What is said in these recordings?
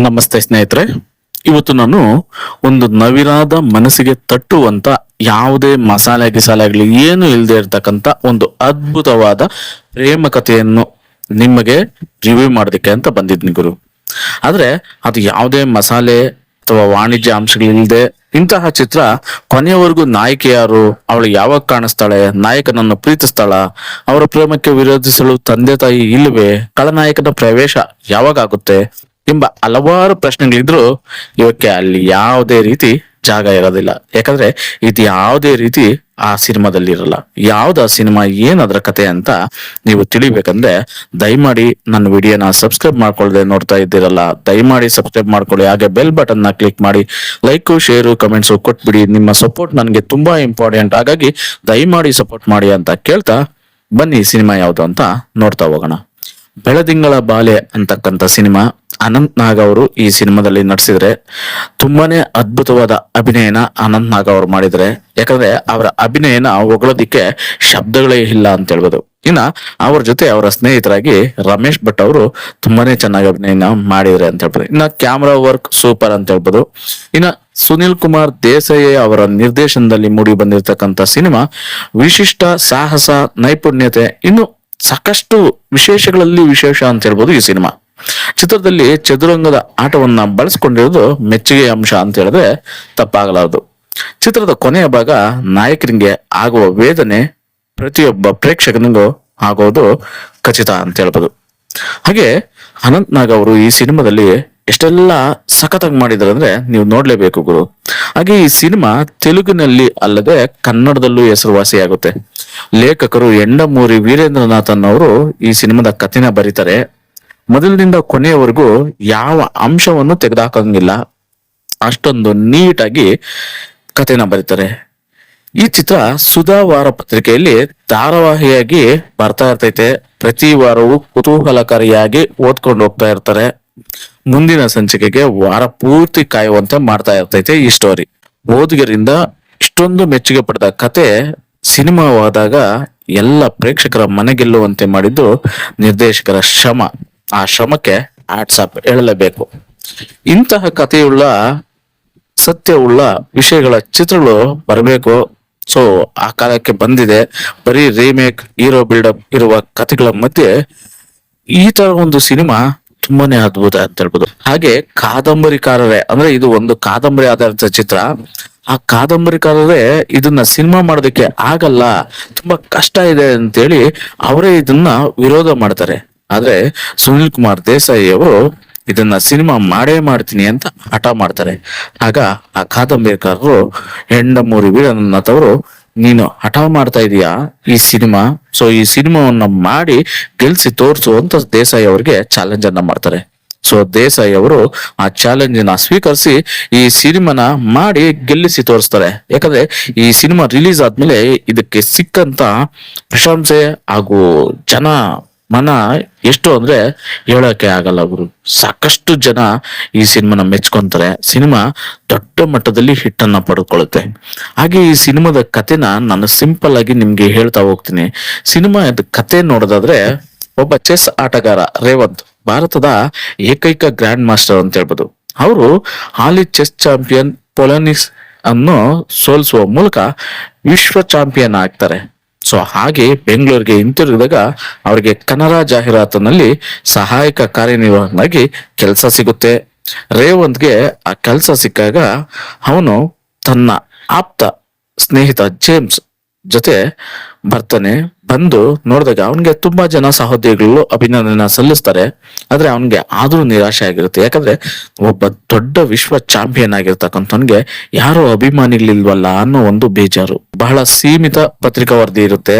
ನಮಸ್ತೆ ಸ್ನೇಹಿತರೆ. ಇವತ್ತು ನಾನು ಒಂದು ನವಿರಾದ ಮನಸ್ಸಿಗೆ ತಟ್ಟುವಂತ ಯಾವುದೇ ಮಸಾಲೆ ಗಿಸಾಲೆಗಳು ಏನು ಇಲ್ಲದೆ ಇರ್ತಕ್ಕಂತ ಒಂದು ಅದ್ಭುತವಾದ ಪ್ರೇಮ ಕಥೆಯನ್ನು ನಿಮಗೆ ರಿವ್ಯೂ ಮಾಡೋದಕ್ಕೆ ಅಂತ ಬಂದಿದ್ನಿ ಗುರು. ಆದ್ರೆ ಅದು ಯಾವುದೇ ಮಸಾಲೆ ಅಥವಾ ವಾಣಿಜ್ಯ ಅಂಶಗಳಿಲ್ಲದೆ ಇಂತಹ ಚಿತ್ರ ಕೊನೆಯವರೆಗೂ ನಾಯಕಿ ಯಾರು, ಅವಳು ಯಾವಾಗ ಕಾಣಿಸ್ತಾಳೆ, ನಾಯಕನನ್ನು ಪ್ರೀತಿಸ್ತಾಳ, ಅವರ ಪ್ರೇಮಕ್ಕೆ ವಿರೋಧಿಸಲು ತಂದೆ ತಾಯಿ ಇಲ್ಲವೇ, ಖಳನಾಯಕನ ಪ್ರವೇಶ ಯಾವಾಗ ಆಗುತ್ತೆ ಎಂಬ ಹಲವಾರು ಪ್ರಶ್ನೆಗಳಿದ್ರು ಇವಕ್ಕೆ ಅಲ್ಲಿ ಯಾವುದೇ ರೀತಿ ಜಾಗ ಇರೋದಿಲ್ಲ. ಯಾಕಂದ್ರೆ ಇದು ಯಾವುದೇ ರೀತಿ ಆ ಸಿನಿಮಾದಲ್ಲಿ ಇರಲ್ಲ. ಯಾವ್ದು ಆ ಸಿನಿಮಾ, ಏನದ್ರ ಕತೆ ಅಂತ ನೀವು ತಿಳಿಬೇಕಂದ್ರೆ ದಯಮಾಡಿ ನನ್ನ ವಿಡಿಯೋನ ಸಬ್ಸ್ಕ್ರೈಬ್ ಮಾಡ್ಕೊಳ್ದೆ ನೋಡ್ತಾ ಇದ್ದೀರಲ್ಲ, ದಯಮಾಡಿ ಸಬ್ಸ್ಕ್ರೈಬ್ ಮಾಡ್ಕೊಳ್ಳಿ. ಹಾಗೆ ಬೆಲ್ ಬಟನ್ ನ ಕ್ಲಿಕ್ ಮಾಡಿ ಲೈಕು ಶೇರು ಕಮೆಂಟ್ಸು ಕೊಟ್ಬಿಡಿ. ನಿಮ್ಮ ಸಪೋರ್ಟ್ ನನಗೆ ತುಂಬಾ ಇಂಪಾರ್ಟೆಂಟ್, ಹಾಗಾಗಿ ದಯಮಾಡಿ ಸಪೋರ್ಟ್ ಮಾಡಿ ಅಂತ ಕೇಳ್ತಾ ಬನ್ನಿ ಸಿನಿಮಾ ಯಾವ್ದು ಅಂತ ನೋಡ್ತಾ ಹೋಗೋಣ. ಬೆಳದಿಂಗಳ ಬಾಲೆ ಅಂತಕ್ಕಂಥ ಸಿನಿಮಾ. ಅನಂತ್ ನಾಗ್ ಅವರು ಈ ಸಿನಿಮಾದಲ್ಲಿ ನಟಿಸಿದ್ರೆ ತುಂಬಾನೇ ಅದ್ಭುತವಾದ ಅಭಿನಯನ ಅನಂತ್ ನಾಗ್ ಅವರು ಮಾಡಿದ್ರೆ. ಯಾಕಂದ್ರೆ ಅವರ ಅಭಿನಯನ ಹೊಗಳೋದಿಕ್ಕೆ ಶಬ್ದಗಳೇ ಇಲ್ಲ ಅಂತ ಹೇಳ್ಬೋದು. ಇನ್ನ ಅವ್ರ ಜೊತೆ ಅವರ ಸ್ನೇಹಿತರಾಗಿ ರಮೇಶ್ ಭಟ್ ಅವರು ತುಂಬಾನೇ ಚೆನ್ನಾಗಿ ಅಭಿನಯನ ಮಾಡಿದ್ರೆ ಅಂತ ಹೇಳ್ಬೋದು. ಇನ್ನ ಕ್ಯಾಮ್ರಾ ವರ್ಕ್ ಸೂಪರ್ ಅಂತ ಹೇಳ್ಬೋದು. ಇನ್ನ ಸುನಿಲ್ ಕುಮಾರ್ ದೇಸಾಯಿ ಅವರ ನಿರ್ದೇಶನದಲ್ಲಿ ಮೂಡಿ ಬಂದಿರತಕ್ಕಂತ ಸಿನಿಮಾ ವಿಶಿಷ್ಟ ಸಾಹಸ, ನೈಪುಣ್ಯತೆ, ಇನ್ನು ಸಾಕಷ್ಟು ವಿಶೇಷಗಳಲ್ಲಿ ವಿಶೇಷ ಅಂತ ಹೇಳ್ಬೋದು. ಈ ಸಿನಿಮಾ ಚಿತ್ರದಲ್ಲಿ ಚದುರಂಗದ ಆಟವನ್ನ ಬಳಸ್ಕೊಂಡಿರೋದು ಮೆಚ್ಚುಗೆ ಅಂಶ ಅಂತ ಹೇಳಿದ್ರೆ ತಪ್ಪಾಗಲಾರದು. ಚಿತ್ರದ ಕೊನೆಯ ಭಾಗ ನಾಯಕನಿಗೆ ಆಗುವ ವೇದನೆ ಪ್ರತಿಯೊಬ್ಬ ಪ್ರೇಕ್ಷಕನಿಗೂ ಆಗೋದು ಖಚಿತ ಅಂತ ಹೇಳ್ಬೋದು. ಹಾಗೆ ಅನಂತ್ ನಾಗ್ ಅವರು ಈ ಸಿನಿಮಾದಲ್ಲಿ ಎಷ್ಟೆಲ್ಲ ಸಖತ್ತಾಗಿ ಮಾಡಿದಾರೆ ಅಂದ್ರೆ ನೀವು ನೋಡ್ಲೇಬೇಕು ಗುರು. ಹಾಗೆ ಈ ಸಿನಿಮಾ ತೆಲುಗಿನಲ್ಲಿ ಅಲ್ಲದೆ ಕನ್ನಡದಲ್ಲೂ ಹೆಸರುವಾಸಿಯಾಗುತ್ತೆ. ಲೇಖಕರು ಎಂಡಮೂರಿ ವೀರೇಂದ್ರನಾಥನ್ ಅವರು ಈ ಸಿನಿಮಾದ ಕಥೆನ ಬರೀತಾರೆ. ಮೊದಲಿನಿಂದ ಕೊನೆಯವರೆಗೂ ಯಾವ ಅಂಶವನ್ನು ತೆಗೆದುಹಾಕಂಗಿಲ್ಲ, ಅಷ್ಟೊಂದು ನೀಟಾಗಿ ಕಥೆನ ಬರೀತಾರೆ. ಈ ಚಿತ್ರ ಸುಧಾ ವಾರ ಪತ್ರಿಕೆಯಲ್ಲಿ ಧಾರಾವಾಹಿಯಾಗಿ ಬರ್ತಾ ಇರ್ತೈತೆ. ಪ್ರತಿ ವಾರವೂ ಕುತೂಹಲಕಾರಿಯಾಗಿ ಓದ್ಕೊಂಡು ಹೋಗ್ತಾ ಇರ್ತಾರೆ. ಮುಂದಿನ ಸಂಚಿಕೆಗೆ ವಾರ ಪೂರ್ತಿ ಕಾಯುವಂತೆ ಮಾಡ್ತಾ ಇರ್ತೈತೆ ಈ ಸ್ಟೋರಿ. ಓದುಗರಿಂದ ಇಷ್ಟೊಂದು ಮೆಚ್ಚುಗೆ ಪಡೆದ ಕತೆ ಸಿನಿಮಾವಾದಾಗ ಎಲ್ಲ ಪ್ರೇಕ್ಷಕರ ಮನೆಗೆಲ್ಲುವಂತೆ ಮಾಡಿದ್ದು ನಿರ್ದೇಶಕರ ಶ್ರಮ. ಆ ಶ್ರಮಕ್ಕೆ ಆಟ್ಸಾಪ್ ಹೇಳಲೇಬೇಕು. ಇಂತಹ ಕಥೆಯುಳ್ಳ, ಸತ್ಯವುಳ್ಳ ವಿಷಯಗಳ ಚಿತ್ರಗಳು ಬರಬೇಕು. ಸೊ ಆ ಕಾಲಕ್ಕೆ ಬಂದಿದೆ. ಬರೀ ರೀಮೇಕ್, ಹೀರೋ ಬಿಲ್ಡಪ್ ಇರುವ ಕಥೆಗಳ ಮಧ್ಯೆ ಈ ತರ ಒಂದು ಸಿನಿಮಾ ತುಂಬಾನೇ ಅದ್ಭುತ ಅಂತ ಹೇಳ್ಬೋದು. ಹಾಗೆ ಕಾದಂಬರಿಕಾರರೇ, ಅಂದ್ರೆ ಇದು ಒಂದು ಕಾದಂಬರಿ ಆಧಾರಿತ ಚಿತ್ರ. ಆ ಕಾದಂಬರಿಕಾರರೇ ಇದನ್ನ ಸಿನಿಮಾ ಮಾಡೋದಕ್ಕೆ ಆಗಲ್ಲ, ತುಂಬಾ ಕಷ್ಟ ಇದೆ ಅಂತೇಳಿ ಅವರೇ ಇದನ್ನ ವಿರೋಧ ಮಾಡ್ತಾರೆ. ಆದ್ರೆ ಸುನಿಲ್ ಕುಮಾರ್ ದೇಸಾಯಿ ಅವರು ಇದನ್ನ ಸಿನಿಮಾ ಮಾಡೇ ಮಾಡ್ತೀನಿ ಅಂತ ಹಠ ಮಾಡ್ತಾರೆ. ಆಗ ಆ ಕಾದಂಬರಿಕಾರರು ಎಂಡಮೂರಿ ವೀರನಾಥ್ ಅವರು, ನೀನು ಹಠ ಮಾಡ್ತಾ ಇದೀಯಾ ಈ ಸಿನಿಮಾ, ಸೊ ಈ ಸಿನಿಮಾವನ್ನ ಮಾಡಿ ಗೆಲ್ಸಿ ತೋರ್ಸು ಅಂತ ದೇಸಾಯಿ ಅವರಿಗೆ ಚಾಲೆಂಜ್ ಅನ್ನ ಮಾಡ್ತಾರೆ. ಸೊ ದೇಸಾಯಿ ಅವರು ಆ ಚಾಲೆಂಜ್ ನ ಸ್ವೀಕರಿಸಿ ಈ ಸಿನಿಮಾನ ಮಾಡಿ ಗೆಲ್ಲಿಸಿ ತೋರಿಸ್ತಾರೆ. ಯಾಕಂದ್ರೆ ಈ ಸಿನಿಮಾ ರಿಲೀಸ್ ಆದ್ಮೇಲೆ ಇದಕ್ಕೆ ಸಿಕ್ಕಂತ ಪ್ರಶಂಸೆ ಹಾಗೂ ಜನ ಮನ ಎಷ್ಟು ಅಂದ್ರೆ ಹೇಳಕ್ಕೆ ಆಗಲ್ಲ ಗುರು. ಸಾಕಷ್ಟು ಜನ ಈ ಸಿನಿಮಾನ ಮೆಚ್ಕೊಂತಾರೆ. ಸಿನಿಮಾ ದೊಡ್ಡ ಮಟ್ಟದಲ್ಲಿ ಹಿಟ್ ಅನ್ನ ಪಡೆದುಕೊಳ್ಳುತ್ತೆ. ಹಾಗೆ ಈ ಸಿನಿಮಾದ ಕಥೆನ ನಾನು ಸಿಂಪಲ್ ಆಗಿ ನಿಮ್ಗೆ ಹೇಳ್ತಾ ಹೋಗ್ತೀನಿ. ಸಿನಿಮಾದ ಕತೆ ನೋಡೋದಾದ್ರೆ, ಒಬ್ಬ ಚೆಸ್ ಆಟಗಾರ ರೇವಂತ್ ಭಾರತದ ಏಕೈಕ ಗ್ರ್ಯಾಂಡ್ ಮಾಸ್ಟರ್ ಅಂತ ಹೇಳ್ಬೋದು. ಅವರು ಹಾಲಿ ಚೆಸ್ ಚಾಂಪಿಯನ್ ಪೊಲನಿಸ್ ಅನ್ನು ಸೋಲಿಸುವ ಮೂಲಕ ವಿಶ್ವ ಚಾಂಪಿಯನ್ ಆಗ್ತಾರೆ. ಸೊ ಹಾಗೆ ಬೆಂಗಳೂರಿಗೆ ಹಿಂತಿರುಗಿದಾಗ ಅವರಿಗೆ ಕನ್ನಡ ಜಾಹೀರಾತಿನಲ್ಲಿ ಸಹಾಯಕ ಕಾರ್ಯನಿರ್ವಾಹಕನಾಗಿ ಕೆಲಸ ಸಿಗುತ್ತೆ. ರೇವಂತ್ಗೆ ಆ ಕೆಲಸ ಸಿಕ್ಕಾಗ ಅವನು ತನ್ನ ಆಪ್ತ ಸ್ನೇಹಿತ ಜೇಮ್ಸ್ ಜೊತೆ ಬರ್ತಾನೆ. ಬಂದು ನೋಡಿದಾಗ ಅವನ್ಗೆ ತುಂಬಾ ಜನ ಸಹೋದ್ಯೋಗಿಗಳು ಅಭಿನಂದನೆ ಸಲ್ಲಿಸ್ತಾರೆ. ಆದ್ರೆ ಅವನ್ಗೆ ಆದ್ರೂ ನಿರಾಶೆ ಆಗಿರುತ್ತೆ. ಯಾಕಂದ್ರೆ ಒಬ್ಬ ದೊಡ್ಡ ವಿಶ್ವ ಚಾಂಪಿಯನ್ ಆಗಿರ್ತಕ್ಕಂಥವನ್ಗೆ ಯಾರು ಅಭಿಮಾನಿಗಳಿಲ್ವಲ್ಲ ಅನ್ನೋ ಒಂದು ಬೇಜಾರು. ಬಹಳ ಸೀಮಿತ ಪತ್ರಿಕಾ ವರದಿ ಇರುತ್ತೆ.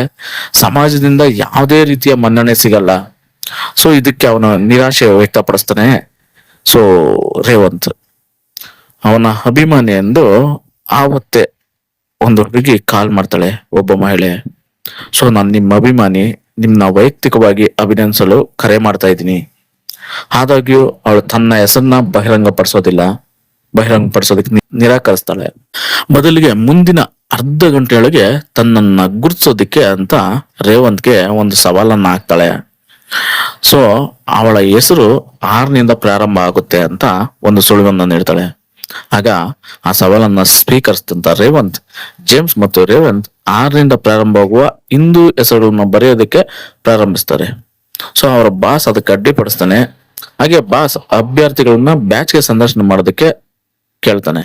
ಸಮಾಜದಿಂದ ಯಾವುದೇ ರೀತಿಯ ಮನ್ನಣೆ ಸಿಗಲ್ಲ. ಸೊ ಇದಕ್ಕೆ ಅವನ ನಿರಾಶೆ ವ್ಯಕ್ತಪಡಿಸ್ತಾನೆ. ಸೊ ರೇವಂತ್ ಅವನ ಅಭಿಮಾನಿ ಎಂದು ಆವತ್ತೇ ಒಂದು ಹುಡುಗಿ ಕಾಲ್ ಮಾಡ್ತಾಳೆ, ಒಬ್ಬ ಮಹಿಳೆ. ಸೊ ನಾನು ನಿಮ್ಮ ಅಭಿಮಾನಿ, ನಿಮ್ನ ವೈಯಕ್ತಿಕವಾಗಿ ಅಭಿನಂದಿಸಲು ಕರೆ ಮಾಡ್ತಾ ಇದ್ದೀನಿ. ಆದಾಗ್ಯೂ ಅವಳು ತನ್ನ ಹೆಸರನ್ನ ಬಹಿರಂಗಪಡಿಸೋದಕ್ಕೆ ನಿರಾಕರಿಸ್ತಾಳೆ. ಬದಲಿಗೆ ಮುಂದಿನ ಅರ್ಧ ಗಂಟೆಯೊಳಗೆ ತನ್ನನ್ನ ಗುರುತಿಸೋದಿಕ್ಕೆ ಅಂತ ರೇವಂತ್ಗೆ ಒಂದು ಸವಾಲನ್ನ ಹಾಕ್ತಾಳೆ. ಸೊ ಅವಳ ಹೆಸರು ಆರ್ನಿಂದ ಪ್ರಾರಂಭ ಆಗುತ್ತೆ ಅಂತ ಒಂದು ಸುಳಿವನ್ನ ನೀಡ್ತಾಳೆ. ಆಗ ಆ ಸವಾಲನ್ನ ಸ್ವೀಕರಿಸಿದಂತ ರೇವಂತ್, ಜೇಮ್ಸ್ ಮತ್ತು ರೇವಂತ್ ಆರ್ನಿಂದ ಪ್ರಾರಂಭವಾಗುವ ಹಿಂದೂ ಹೆಸರುಗಳನ್ನ ಬರೆಯೋದಕ್ಕೆ ಪ್ರಾರಂಭಿಸ್ತಾರೆ. ಸೊ ಅವರ ಬಾಸ್ ಅದಕ್ಕೆ ಅಡ್ಡಿಪಡಿಸ್ತಾನೆ. ಹಾಗೆ ಬಾಸ್ ಅಭ್ಯರ್ಥಿಗಳನ್ನ ಬ್ಯಾಚ್ಗೆ ಸಂದರ್ಶನ ಮಾಡೋದಕ್ಕೆ ಕೇಳ್ತಾನೆ.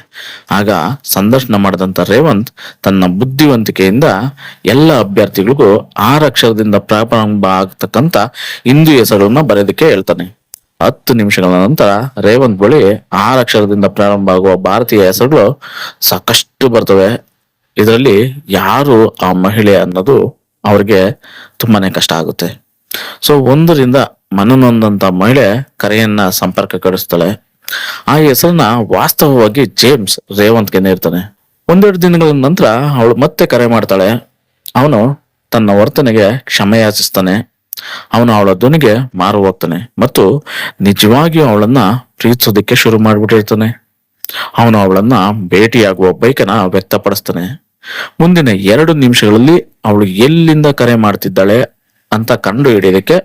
ಆಗ ಸಂದರ್ಶನ ಮಾಡಿದಂತ ರೇವಂತ್ ತನ್ನ ಬುದ್ಧಿವಂತಿಕೆಯಿಂದ ಎಲ್ಲ ಅಭ್ಯರ್ಥಿಗಳಿಗೂ 6 ಅಕ್ಷರದಿಂದ ಪ್ರಾರಂಭ ಆಗ್ತಕ್ಕಂತ ಹಿಂದೂ ಹೆಸರನ್ನ ಬರೆಯೋದಕ್ಕೆ ಹೇಳ್ತಾನೆ. 10 ನಿಮಿಷಗಳ ನಂತರ ರೇವಂತ್ ಬಳಿ 6 ಅಕ್ಷರದಿಂದ ಪ್ರಾರಂಭ ಆಗುವ ಭಾರತೀಯ ಹೆಸರುಗಳು ಸಾಕಷ್ಟು ಬರ್ತವೆ. ಇದರಲ್ಲಿ ಯಾರು ಆ ಮಹಿಳೆ ಅನ್ನೋದು ಅವ್ರಿಗೆ ತುಂಬಾನೇ ಕಷ್ಟ ಆಗುತ್ತೆ. ಸೊ ಒಂದರಿಂದ ಮನನೊಂದಂತ ಮಹಿಳೆ ಕರೆಯನ್ನ ಸಂಪರ್ಕ ಕಳಿಸ್ತಾಳೆ. ಆ ಹೆಸರನ್ನ ವಾಸ್ತವವಾಗಿ ಜೇಮ್ಸ್ ರೇವಂತ್ಗೆ ನೀಡ್ತಾನೆ. 1-2 ದಿನಗಳ ನಂತರ ಅವಳು ಮತ್ತೆ ಕರೆ ಮಾಡ್ತಾಳೆ. ಅವನು ತನ್ನ ವರ್ತನೆಗೆ ಕ್ಷಮೆ ಯಾಚಿಸ್ತಾನೆ. ಅವನು ಅವಳ ಧ್ವನಿಗೆ ಮಾರು ಹೋಗ್ತಾನೆ ಮತ್ತು ನಿಜವಾಗಿಯೂ ಅವಳನ್ನ ಪ್ರೀತಿಸೋದಕ್ಕೆ ಶುರು ಮಾಡ್ಬಿಟ್ಟಿರ್ತಾನೆ. ಅವನು ಅವಳನ್ನ ಭೇಟಿಯಾಗುವ ಬೈಕನ್ನ ವ್ಯಕ್ತಪಡಿಸ್ತಾನೆ. ಮುಂದಿನ 2 ನಿಮಿಷಗಳಲ್ಲಿ ಅವಳು ಎಲ್ಲಿಂದ ಕರೆ ಮಾಡ್ತಿದ್ದಾಳೆ ಅಂತ ಕಂಡು ಹಿಡಿಯೋದಕ್ಕೆ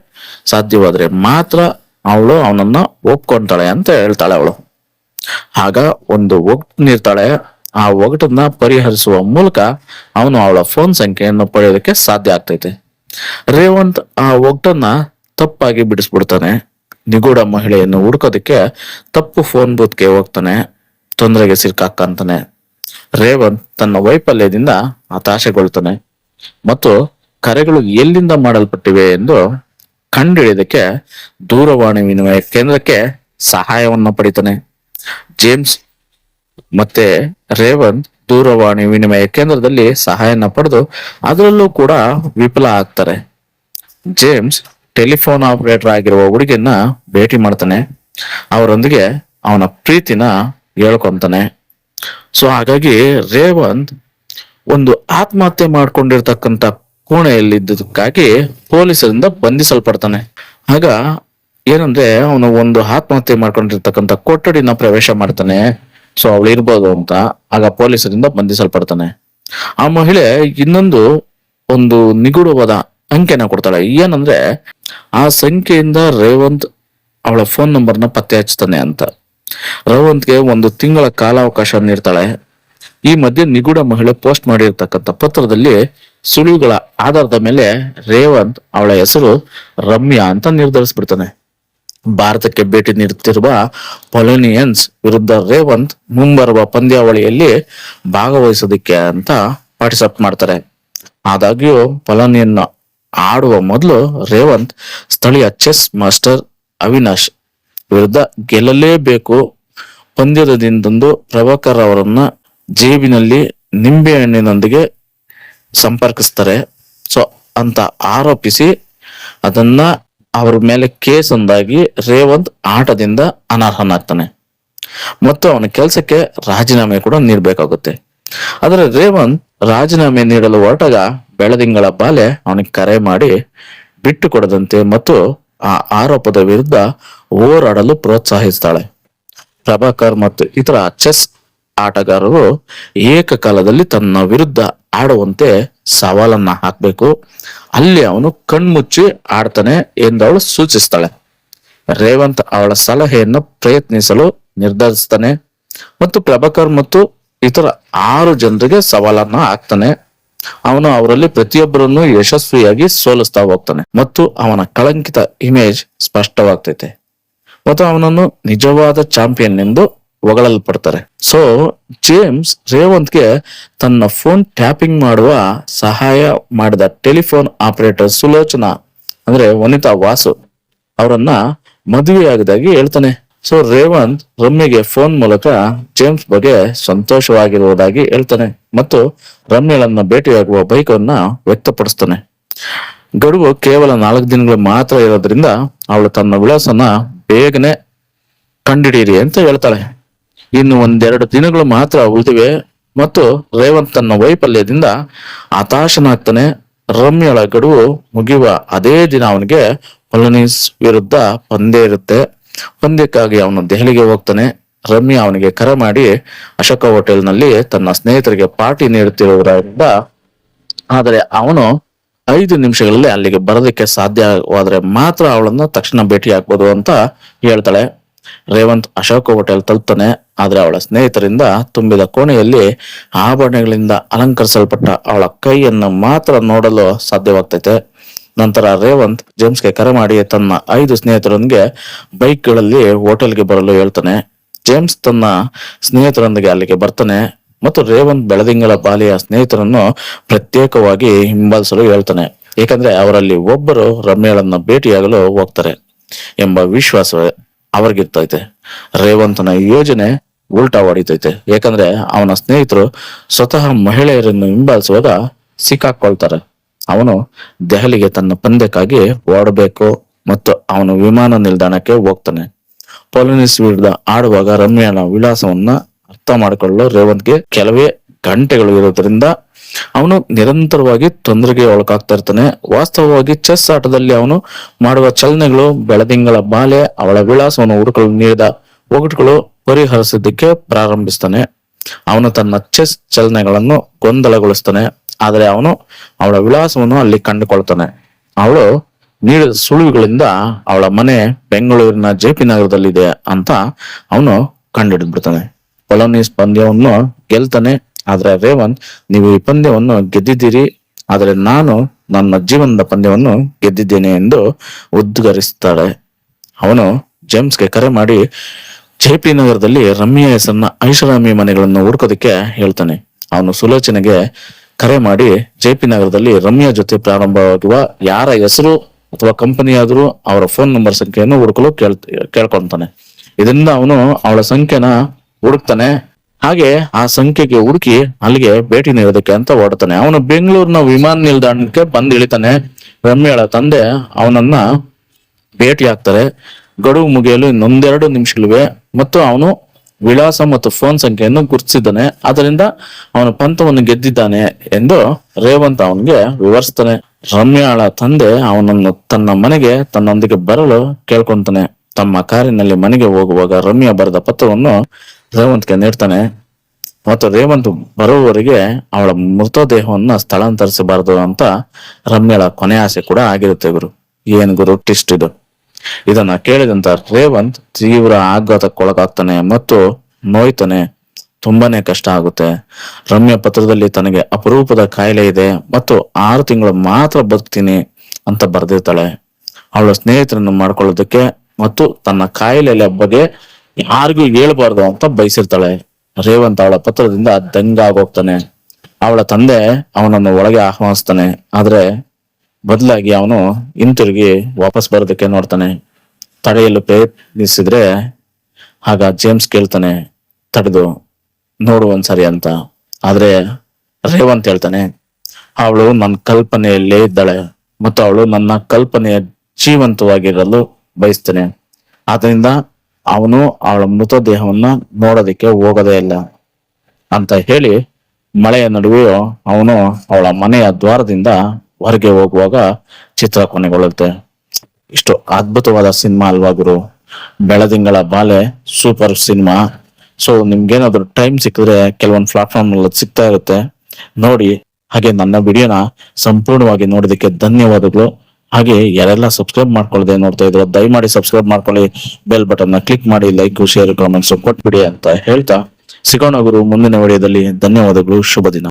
ಸಾಧ್ಯವಾದ್ರೆ ಮಾತ್ರ ಅವಳು ಅವನನ್ನ ಒಪ್ಕೊಂತಾಳೆ ಅಂತ ಹೇಳ್ತಾಳೆ ಅವಳು. ಆಗ ಒಂದು ಒಗಟು ನೀಡ್ತಾಳೆ. ಆ ಒಗಟನ್ನ ಪರಿಹರಿಸುವ ಮೂಲಕ ಅವನು ಅವಳ ಫೋನ್ ಸಂಖ್ಯೆಯನ್ನು ಪಡೆಯೋದಕ್ಕೆ ಸಾಧ್ಯ ಆಗ್ತೈತೆ. ರೇವಂತ್ ಆ ಒಗಟನ್ನ ತಪ್ಪಾಗಿ ಬಿಡಿಸ್ಬಿಡ್ತಾನೆ. ನಿಗೂಢ ಮಹಿಳೆಯನ್ನು ಹುಡುಕೋದಕ್ಕೆ ತಪ್ಪು ಫೋನ್ ಬೂತ್ಗೆ ಹೋಗ್ತಾನೆ. ತೊಂದರೆಗೆ ಸಿಕ್ಕಾಕಂತಾನೆ. ರೇವಂತ್ ತನ್ನ ವೈಫಲ್ಯದಿಂದ ಹತಾಶೆಗೊಳ್ತಾನೆ ಮತ್ತು ಕರೆಗಳು ಎಲ್ಲಿಂದ ಮಾಡಲ್ಪಟ್ಟಿವೆ ಎಂದು ಕಂಡುಹಿಡಿಯೋದಕ್ಕೆ ದೂರವಾಣಿ ವಿನಿಮಯ ಕೇಂದ್ರಕ್ಕೆ ಸಹಾಯವನ್ನ ಪಡಿತಾನೆ. ಜೇಮ್ಸ್ ಮತ್ತೆ ರೇವಂತ್ ದೂರವಾಣಿ ವಿನಿಮಯ ಕೇಂದ್ರದಲ್ಲಿ ಸಹಾಯನ ಪಡೆದು ಅದರಲ್ಲೂ ಕೂಡ ವಿಫಲ ಆಗ್ತಾರೆ. ಜೇಮ್ಸ್ ಟೆಲಿಫೋನ್ ಆಪರೇಟರ್ ಆಗಿರುವ ಹುಡುಗಿಯನ್ನ ಭೇಟಿ ಮಾಡ್ತಾನೆ. ಅವರೊಂದಿಗೆ ಅವನ ಪ್ರೀತಿನ ಹೇಳ್ಕೊಂತಾನೆ. ಸೊ ಹಾಗಾಗಿ ರೇವಂತ್ ಒಂದು ಆತ್ಮಹತ್ಯೆ ಮಾಡ್ಕೊಂಡಿರ್ತಕ್ಕಂಥ ಕೋಣೆಯಲ್ಲಿದ್ದಕ್ಕಾಗಿ ಪೊಲೀಸರಿಂದ ಬಂಧಿಸಲ್ಪಡ್ತಾನೆ. ಆಗ ಏನಂದ್ರೆ ಅವನು ಒಂದು ಆತ್ಮಹತ್ಯೆ ಮಾಡ್ಕೊಂಡಿರ್ತಕ್ಕಂಥ ಕೊಠಡಿನ ಪ್ರವೇಶ ಮಾಡ್ತಾನೆ. ಸೊ ಅವಳು ಇರ್ಬೋದು ಅಂತ. ಆಗ ಪೊಲೀಸರಿಂದ ಬಂಧಿಸಲ್ಪಡ್ತಾನೆ. ಆ ಮಹಿಳೆ ಇನ್ನೊಂದು ಒಂದು ನಿಗೂಢವಾದ ಅಂಕೆನ ಕೊಡ್ತಾಳೆ. ಏನಂದ್ರೆ ಆ ಸಂಖ್ಯೆಯಿಂದ ರೇವಂತ್ ಅವಳ ಫೋನ್ ನಂಬರ್ನ ಪತ್ತೆ ಹಚ್ತಾನೆ ಅಂತ. ರೇವಂತ್ಗೆ 1 ತಿಂಗಳ ಕಾಲಾವಕಾಶ ನೀಡ್ತಾಳೆ. ಈ ಮಧ್ಯೆ ನಿಗೂಢ ಮಹಿಳೆ ಪೋಸ್ಟ್ ಮಾಡಿರ್ತಕ್ಕಂಥ ಪತ್ರದಲ್ಲಿ ಸುಳಿವುಗಳ ಆಧಾರದ ಮೇಲೆ ರೇವಂತ್ ಅವಳ ಹೆಸರು ರಮ್ಯಾ ಅಂತ ನಿರ್ಧರಿಸ್ಬಿಡ್ತಾನೆ. ಭಾರತಕ್ಕೆ ಭೇಟಿ ನೀಡುತ್ತಿರುವ ಪೊಲೋನಿಯನ್ಸ್ ವಿರುದ್ಧ ರೇವಂತ್ ಮುಂಬರುವ ಪಂದ್ಯಾವಳಿಯಲ್ಲಿ ಭಾಗವಹಿಸೋದಕ್ಕೆ ಅಂತ ಪಾರ್ಟಿಸಿಪೇಟ್ ಮಾಡ್ತಾರೆ. ಆದಾಗ್ಯೂ ಪೊಲೋನಿಯನ್ ಆಡುವ ಮೊದಲು ರೇವಂತ್ ಸ್ಥಳೀಯ ಚೆಸ್ ಮಾಸ್ಟರ್ ಅವಿನಾಶ್ ವಿರುದ್ಧ ಗೆಲ್ಲಲೇಬೇಕು. ಪಂದ್ಯದ ದಿನದಂದು ಪ್ರಭಾಕರ್ ಅವರನ್ನ ಜೇಬಿನಲ್ಲಿ ನಿಂಬೆ ಹಣ್ಣಿನೊಂದಿಗೆ ಸಂಪರ್ಕಿಸ್ತಾರೆ. ಸೊ ಅಂತ ಆರೋಪಿಸಿ ಅದನ್ನ ಅವ್ರ ಮೇಲೆ ಕೇಸ್ ಒಂದಾಗಿ ರೇವಂತ್ ಆಟದಿಂದ ಅನರ್ಹನಾಗ್ತಾನೆ ಮತ್ತು ಅವನ ಕೆಲಸಕ್ಕೆ ರಾಜೀನಾಮೆ ಕೂಡ ನೀಡಬೇಕಾಗುತ್ತೆ. ಆದರೆ ರೇವಂತ್ ರಾಜೀನಾಮೆ ನೀಡಲು ಹೊರಟಾಗ ಬೆಳದಿಂಗಳ ಬಾಲೆ ಅವನಿಗೆ ಕರೆ ಮಾಡಿ ಬಿಟ್ಟು ಕೊಡದಂತೆ ಮತ್ತು ಆ ಆರೋಪದ ವಿರುದ್ಧ ಹೋರಾಡಲು ಪ್ರೋತ್ಸಾಹಿಸ್ತಾಳೆ. ಪ್ರಭಾಕರ್ ಮತ್ತು ಇತರ ಚೆಸ್ ಆಟಗಾರರು ಏಕಕಾಲದಲ್ಲಿ ತನ್ನ ವಿರುದ್ಧ ಆಡುವಂತೆ ಸವಾಲನ್ನ ಹಾಕ್ಬೇಕು. ಅಲ್ಲಿ ಅವನು ಕಣ್ಮುಚ್ಚಿ ಆಡ್ತಾನೆ ಎಂದು ಅವಳು ಸೂಚಿಸ್ತಾಳೆ. ರೇವಂತ್ ಅವಳ ಸಲಹೆಯನ್ನು ಪ್ರಯತ್ನಿಸಲು ನಿರ್ಧರಿಸ್ತಾನೆ ಮತ್ತು ಪ್ರಭಾಕರ್ ಮತ್ತು ಇತರ 6 ಜನರಿಗೆ ಸವಾಲನ್ನ ಹಾಕ್ತಾನೆ. ಅವನು ಅವರಲ್ಲಿ ಪ್ರತಿಯೊಬ್ಬರನ್ನು ಯಶಸ್ವಿಯಾಗಿ ಸೋಲಿಸ್ತಾ ಹೋಗ್ತಾನೆ ಮತ್ತು ಅವನ ಕಳಂಕಿತ ಇಮೇಜ್ ಸ್ಪಷ್ಟವಾಗ್ತೈತೆ ಮತ್ತು ಅವನನ್ನು ನಿಜವಾದ ಚಾಂಪಿಯನ್ ಎಂದು ಹೊಗಳಲ್ಪಡ್ತಾರೆ. ಸೊ ಜೇಮ್ಸ್ ರೇವಂತ್ಗೆ ತನ್ನ ಫೋನ್ ಟ್ಯಾಪಿಂಗ್ ಮಾಡುವ ಸಹಾಯ ಮಾಡಿದ ಟೆಲಿಫೋನ್ ಆಪರೇಟರ್ ಸುಲೋಚನಾ ಅಂದ್ರೆ ವನಿತಾ ವಾಸು ಅವರನ್ನ ಮದುವೆಯಾಗದಾಗಿ ಹೇಳ್ತಾನೆ. ಸೊ ರೇವಂತ್ ರಮ್ಯಗೆ ಫೋನ್ ಮೂಲಕ ಜೇಮ್ಸ್ ಬಗ್ಗೆ ಸಂತೋಷವಾಗಿರುವುದಾಗಿ ಹೇಳ್ತಾನೆ ಮತ್ತು ರಮ್ಯಳನ್ನ ಭೇಟಿಯಾಗುವ ಬೈಕನ್ನ ವ್ಯಕ್ತಪಡಿಸ್ತಾನೆ. ಗಡುವು ಕೇವಲ 4 ದಿನಗಳು ಮಾತ್ರ ಇರೋದ್ರಿಂದ ಅವಳು ತನ್ನ ವಿಳಾಸನ ಬೇಗನೆ ಕಂಡಿಡೀರಿ ಅಂತ ಹೇಳ್ತಾಳೆ. ಇನ್ನು 1-2 ದಿನಗಳು ಮಾತ್ರ ಉಳಿದಿವೆ ಮತ್ತು ರೇವಂತ್ ತನ್ನ ವೈಫಲ್ಯದಿಂದ ಹತಾಶನಾಗ್ತಾನೆ. ರಮ್ಯಳ ಗಡುವು ಮುಗಿಯುವ ಅದೇ ದಿನ ಅವನಿಗೆ ಪೊಲೋನಿಯನ್ಸ್ ವಿರುದ್ಧ ಪಂದ್ಯ ಇರುತ್ತೆ. ಪಂದ್ಯಕ್ಕಾಗಿ ಅವನು ದೆಹಲಿಗೆ ಹೋಗ್ತಾನೆ. ರಮ್ಯಾ ಅವನಿಗೆ ಕರೆ ಮಾಡಿ ಅಶೋಕ ಹೋಟೆಲ್ ನಲ್ಲಿ ತನ್ನ ಸ್ನೇಹಿತರಿಗೆ ಪಾರ್ಟಿ ನೀಡುತ್ತಿರುವುದರಿಂದ ಆದರೆ ಅವನು 5 ನಿಮಿಷಗಳಲ್ಲಿ ಅಲ್ಲಿಗೆ ಬರೋದಕ್ಕೆ ಸಾಧ್ಯವಾದ್ರೆ ಮಾತ್ರ ಅವಳನ್ನ ತಕ್ಷಣ ಭೇಟಿ ಆಗ್ಬೋದು ಅಂತ ಹೇಳ್ತಾಳೆ. ರೇವಂತ್ ಅಶೋಕ ಹೋಟೆಲ್ ತಲುಪ್ತಾನೆ. ಆದ್ರೆ ಅವಳ ಸ್ನೇಹಿತರಿಂದ ತುಂಬಿದ ಕೋಣೆಯಲ್ಲಿ ಆಭರಣಗಳಿಂದ ಅಲಂಕರಿಸಲ್ಪಟ್ಟ ಅವಳ ಕೈಯನ್ನು ಮಾತ್ರ ನೋಡಲು ಸಾಧ್ಯವಾಗ್ತೈತೆ. ನಂತರ ರೇವಂತ್ ಜೇಮ್ಸ್ಗೆ ಕರೆ ಮಾಡಿ ತನ್ನ 5 ಸ್ನೇಹಿತರೊಂದಿಗೆ ಬೈಕ್ಗಳಲ್ಲಿ ಹೋಟೆಲ್ಗೆ ಬರಲು ಹೇಳ್ತಾನೆ. ಜೇಮ್ಸ್ ತನ್ನ ಸ್ನೇಹಿತರೊಂದಿಗೆ ಅಲ್ಲಿಗೆ ಬರ್ತಾನೆ ಮತ್ತು ರೇವಂತ್ ಬೆಳದಿಂಗಳ ಬಾಲಿಯ ಸ್ನೇಹಿತರನ್ನು ಪ್ರತ್ಯೇಕವಾಗಿ ಹಿಂಬಾಲಿಸಲು ಹೇಳ್ತಾನೆ. ಏಕೆಂದ್ರೆ ಅವರಲ್ಲಿ ಒಬ್ಬರು ರಮ್ಯಾಳನ್ನ ಭೇಟಿಯಾಗಲು ಹೋಗ್ತಾರೆ ಎಂಬ ವಿಶ್ವಾಸ ಅವ್ರಿಗಿರ್ತೈತೆ. ರೇವಂತನ ಯೋಜನೆ ಉಲ್ಟಾ ಹೊಡಿತೈತೆ. ಯಾಕಂದ್ರೆ ಅವನ ಸ್ನೇಹಿತರು ಸ್ವತಃ ಮಹಿಳೆಯರನ್ನು ಹಿಂಬಾಲಿಸುವಾಗ ಸಿಕ್ಕಾಕೊಳ್ತಾರೆ. ಅವನು ದೆಹಲಿಗೆ ತನ್ನ ಪಂದ್ಯಕ್ಕಾಗಿ ಓಡಬೇಕು ಮತ್ತು ಅವನು ವಿಮಾನ ನಿಲ್ದಾಣಕ್ಕೆ ಹೋಗ್ತಾನೆ. ಪೊಲೀಸ್ ವಿರುದ್ಧ ಆಡುವಾಗ ರಮ್ಯಾನ ವಿಳಾಸವನ್ನ ಅರ್ಥ ಮಾಡಿಕೊಳ್ಳಲು ರೇವಂತ್ಗೆ ಕೆಲವೇ ಗಂಟೆಗಳು ಇರೋದ್ರಿಂದ ಅವನು ನಿರಂತರವಾಗಿ ತೊಂದರೆಗೆ ಒಳಗಾಗ್ತಾ ಇರ್ತಾನೆ. ವಾಸ್ತವವಾಗಿ ಚೆಸ್ ಆಟದಲ್ಲಿ ಅವನು ಮಾಡುವ ಚಲನೆಗಳು, ಬೆಳದಿಂಗಳ ಬಾಲೆ ಅವಳ ವಿಳಾಸವನ್ನು ಹುಡುಕಲು ನೀಡಿದ ಒಗಟುಗಳು ಪರಿಹರಿಸೋದಕ್ಕೆ ಪ್ರಾರಂಭಿಸ್ತಾನೆ. ಅವನು ತನ್ನ ಚೆಸ್ ಚಲನೆಗಳನ್ನು ಗೊಂದಲಗೊಳಿಸ್ತಾನೆ. ಆದ್ರೆ ಅವನು ಅವಳ ವಿಳಾಸವನ್ನು ಅಲ್ಲಿ ಕಂಡುಕೊಳ್ತಾನೆ. ಅವಳು ನೀಡಿದ ಸುಳಿವುಗಳಿಂದ ಅವಳ ಮನೆ ಬೆಂಗಳೂರಿನ ಜೆಪಿ ನಗರದಲ್ಲಿದೆ ಅಂತ ಅವನು ಕಂಡುಹಿಡಿದ್ಬಿಡ್ತಾನೆ. ಪೊಲೋನಿಸ್ ಪಂದ್ಯವನ್ನು ಗೆಲ್ತಾನೆ. ಆದ್ರೆ ರೇವಂತ್, ನೀವು ಈ ಪಂದ್ಯವನ್ನು ಗೆದ್ದಿದ್ದೀರಿ, ಆದ್ರೆ ನಾನು ನನ್ನ ಜೀವನದ ಪಂದ್ಯವನ್ನು ಗೆದ್ದಿದ್ದೇನೆ ಎಂದು ಉದ್ಗರಿಸ್ತಾಳೆ. ಅವನು ಜೇಮ್ಸ್ಗೆ ಕರೆ ಮಾಡಿ ಜೆಪಿ ನಗರದಲ್ಲಿ ರಮ್ಯಾ ಹೆಸರನ್ನ ಐಷಾರಾಮಿ ಮನೆಗಳನ್ನು ಹುಡುಕೋದಕ್ಕೆ ಹೇಳ್ತಾನೆ. ಅವನು ಸುಲೋಚನೆಗೆ ಕರೆ ಮಾಡಿ ಜೆಪಿ ನಗರದಲ್ಲಿ ರಮ್ಯಾ ಜೊತೆ ಪ್ರಾರಂಭವಾಗುವ ಯಾರ ಹೆಸರು ಅಥವಾ ಕಂಪನಿ ಆದ್ರೂ ಅವರ ಫೋನ್ ನಂಬರ್ ಸಂಖ್ಯೆಯನ್ನು ಹುಡುಕಲು ಕೇಳ್ಕೊಂತಾನೆ. ಇದರಿಂದ ಅವನು ಅವಳ ಸಂಖ್ಯೆನ ಹುಡುಕ್ತಾನೆ. ಹಾಗೆ ಆ ಸಂಖ್ಯೆಗೆ ಹುಡುಕಿ ಅಲ್ಲಿಗೆ ಭೇಟಿ ನೀಡೋದಕ್ಕೆ ಅಂತ ಹೊರಡ್ತಾನೆ. ಅವನು ಬೆಂಗಳೂರಿನ ವಿಮಾನ ನಿಲ್ದಾಣಕ್ಕೆ ಬಂದು ಇಳಿತಾನೆ. ರಮ್ಯಾಳ ತಂದೆ ಅವನನ್ನ ಭೇಟಿ ಆಗ್ತಾರೆ. ಗಡುವು ಮುಗಿಯಲು ಇನ್ನೊಂದೆರಡು ನಿಮಿಷಗಳಿವೆ ಮತ್ತು ಅವನು ವಿಳಾಸ ಮತ್ತು ಫೋನ್ ಸಂಖ್ಯೆಯನ್ನು ಗುರುತಿಸಿದ್ದಾನೆ. ಅದರಿಂದ ಅವನು ಪಂತವನ್ನು ಗೆದ್ದಿದ್ದಾನೆ ಎಂದು ರೇವಂತ್ ಅವನಿಗೆ ವಿವರಿಸ್ತಾನೆ. ರಮ್ಯಾಳ ತಂದೆ ಅವನನ್ನು ತನ್ನ ಮನೆಗೆ ತನ್ನೊಂದಿಗೆ ಬರಲು ಕೇಳ್ಕೊಂತಾನೆ. ತಮ್ಮ ಕಾರಿನಲ್ಲಿ ಮನೆಗೆ ಹೋಗುವಾಗ ರಮ್ಯಾ ಬರೆದ ಪತ್ರವನ್ನು ರೇವಂತ್ಗೆ ನೀಡ್ತಾನೆ ಮತ್ತು ರೇವಂತ್ ಬರುವವರೆಗೆ ಅವಳ ಮೃತದೇಹವನ್ನ ಸ್ಥಳಾಂತರಿಸಬಾರದು ಅಂತ ರಮ್ಯಾಳ ಕೊನೆ ಆಸೆ ಕೂಡ ಆಗಿರುತ್ತೆ. ಗುರು, ಏನ್ ಗುರು ಟ್ವಿಸ್ಟ್ ಇದು! ಇದನ್ನ ಕೇಳಿದಂತ ರೇವಂತ್ ತೀವ್ರ ಆಘಾತಕ್ಕೊಳಗಾಗ್ತಾನೆ ಮತ್ತು ನೋಯ್ತಾನೆ. ತುಂಬಾನೇ ಕಷ್ಟ ಆಗುತ್ತೆ. ರಮ್ಯಾ ಪತ್ರದಲ್ಲಿ ತನಗೆ ಅಪರೂಪದ ಕಾಯಿಲೆ ಇದೆ ಮತ್ತು 6 ತಿಂಗಳು ಮಾತ್ರ ಬದುಕ್ತೀನಿ ಅಂತ ಬರ್ದಿರ್ತಾಳೆ. ಅವಳ ಸ್ನೇಹಿತರನ್ನು ಮಾಡ್ಕೊಳ್ಳೋದಕ್ಕೆ ಮತ್ತು ತನ್ನ ಕಾಯಿಲೆ ಬಗ್ಗೆ ಯಾರಿಗೂ ಹೇಳ್ಬಾರ್ದು ಅಂತ ಬಯಸಿರ್ತಾಳೆ. ರೇವಂತ್ ಅವಳ ಪತ್ರದಿಂದ ದಂಗಾಗೋಗ್ತಾನೆ. ಅವಳ ತಂದೆ ಅವನನ್ನು ಒಳಗೆ ಆಹ್ವಾನಿಸ್ತಾನೆ. ಆದ್ರೆ ಬದಲಾಗಿ ಅವನು ಹಿಂತಿರುಗಿ ವಾಪಸ್ ಬರೋದಕ್ಕೆ ನೋಡ್ತಾನೆ. ತಡೆಯಲು ಪ್ರಯತ್ನಿಸಿದ್ರೆ ಆಗ ಜೇಮ್ಸ್ ಕೇಳ್ತಾನೆ, ತಡೆದು ನೋಡು ಒಂದ್ಸರಿ ಅಂತ. ಆದ್ರೆ ರೇವಂತ್ ಹೇಳ್ತಾನೆ, ಅವಳು ನನ್ನ ಕಲ್ಪನೆಯಲ್ಲೇ ಇದ್ದಾಳೆ ಮತ್ತು ಅವಳು ನನ್ನ ಕಲ್ಪನೆಯ ಜೀವಂತವಾಗಿರಲು ಬಯಸ್ತಾನೆ. ಆದ್ರಿಂದ ಅವನು ಅವಳ ಮೃತದೇಹವನ್ನ ನೋಡೋದಕ್ಕೆ ಹೋಗೋದೇ ಇಲ್ಲ ಅಂತ ಹೇಳಿ ಮಳೆಯ ನಡುವೆಯೂ ಅವನು ಅವಳ ಮನೆಯ ದ್ವಾರದಿಂದ ಹೊರಗೆ ಹೋಗುವಾಗ ಚಿತ್ರ ಕೊನೆಗೊಳ್ಳುತ್ತೆ. ಇಷ್ಟು ಅದ್ಭುತವಾದ ಸಿನಿಮಾ ಅಲ್ವಾ ಗುರು? ಬೆಳದಿಂಗಳ ಬಾಲೆ ಸೂಪರ್ ಸಿನಿಮಾ. ಸೊ ನಿಮ್ಗೇನಾದ್ರು ಟೈಮ್ ಸಿಕ್ಕಿದ್ರೆ ಕೆಲವೊಂದು ಪ್ಲಾಟ್ಫಾರ್ಮ್ ಸಿಗ್ತಾ ಇರುತ್ತೆ, ನೋಡಿ. ಹಾಗೆ ನನ್ನ ವಿಡಿಯೋನ ಸಂಪೂರ್ಣವಾಗಿ ನೋಡೋದಕ್ಕೆ ಧನ್ಯವಾದಗಳು. ಹಾಗೆ ಯಾರೆಲ್ಲ ಸಬ್ಸ್ಕ್ರೈಬ್ ಮಾಡ್ಕೊಳ್ಳದೆ ನೋಡ್ತಾ ಇದ್ರೆ ದಯಮಾಡಿ ಸಬ್ಸ್ಕ್ರೈಬ್ ಮಾಡ್ಕೊಳ್ಳಿ. ಬೆಲ್ ಬಟನ್ ನ ಕ್ಲಿಕ್ ಮಾಡಿ, ಲೈಕ್, ಶೇರ್, ಕಾಮೆಂಟ್ಸ್ ಕೊಟ್ಬಿಡಿ ಅಂತ ಹೇಳ್ತಾ ಸಿಗೋಣ ಗುರು ಮುಂದಿನ ವಿಡಿಯೋದಲ್ಲಿ. ಧನ್ಯವಾದಗಳು. ಶುಭ ದಿನ.